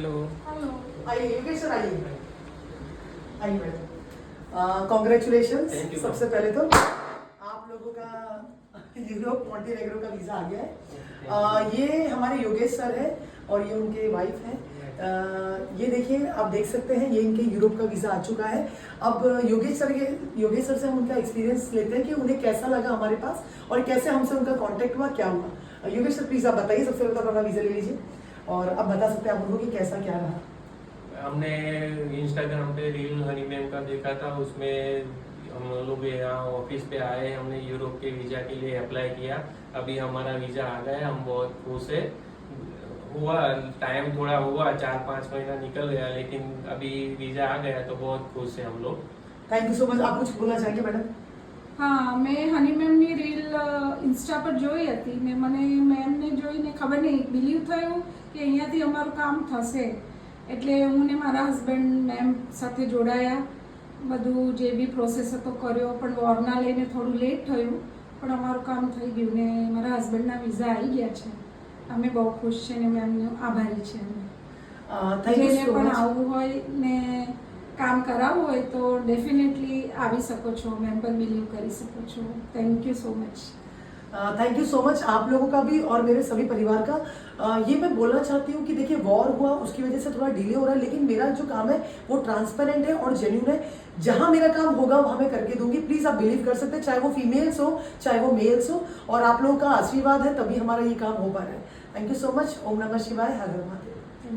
Hello. आइए Yogesh sir, आइए आइए मैडम। कॉन्ग्रेचुलेशंस। Thank you, सबसे पहले तो आप लोगों का यूरोप मॉन्टेनेग्रो का वीज़ा आ गया है। ये हमारे योगेश सर है और ये उनके वाइफ हैं। ये देखिए, आप देख सकते हैं, ये इनके यूरोप का वीज़ा आ चुका है। अब योगेश सर से हम उनका एक्सपीरियंस लेते हैं कि उन्हें कैसा लगा हमारे पास और कैसे हमसे उनका कांटेक्ट हुआ, क्या हुआ। योगेश सर प्लीज़ आप बताइए, सबसे पहले तो अपना वीज़ा ले लीजिए और अब बता सकते हैं आप उनको कि कैसा क्या रहा। हमने इंस्टाग्राम पे रील हनी मैम का देखा था, उसमें हम लोग यहाँ ऑफिस पे आए, हमने यूरोप के वीज़ा के लिए अप्लाई किया। अभी हमारा वीज़ा आ गया, हम बहुत खुश है। हुआ टाइम थोड़ा हुआ, 4-5 महीना निकल गया, लेकिन अभी वीज़ा आ गया तो बहुत खुश है हम लोग। Thank you so much. आप कुछ बोलना चाहेंगे मैडम? હા, મેં હની મેમની રીલ ઇન્સ્ટા પર જોઈ હતી ને મને મેમને જોઈને ખબર નહીં બિલીવ થયું કે અહીંયાથી અમારું કામ થશે, એટલે હું ને મારા હસબન્ડ મેમ સાથે જોડાયા. બધું જે બી પ્રોસેસ હતો કર્યો, પણ વોરના લઈને થોડું લેટ થયું, પણ અમારું કામ થઈ ગયું ને મારા હસબન્ડના વિઝા આવી ગયા છે. અમે બહુ ખુશ છે ને મેમનો આભારી છે. જેને પણ આવવું હોય ને કામ કરાવવું હોય તો डेफिनेटली આવી શકો છો, મેમ પર બિલીવ કરી શકો છો. Thank you so much. Thank you so much आप लोगों का भी और मेरे सभी परिवार का। ये मैं बोलना चाहती हूँ कि देखिए, वॉर हुआ उसकी वजह से थोड़ा डिले हो रहा है, लेकिन मेरा जो काम है वो ट्रांसपेरेंट है और जेन्यून है। जहाँ मेरा काम होगा वहाँ मैं करके दूंगी। प्लीज़ आप बिलीव कर सकते हैं, चाहे वो फीमेल्स हो चाहे वो मेल्स हो, और आप लोगों का आशीर्वाद है तभी हमारा ये काम हो पा रहा है। Thank you so much. ओम नमः शिवाय, हर हर महादेव।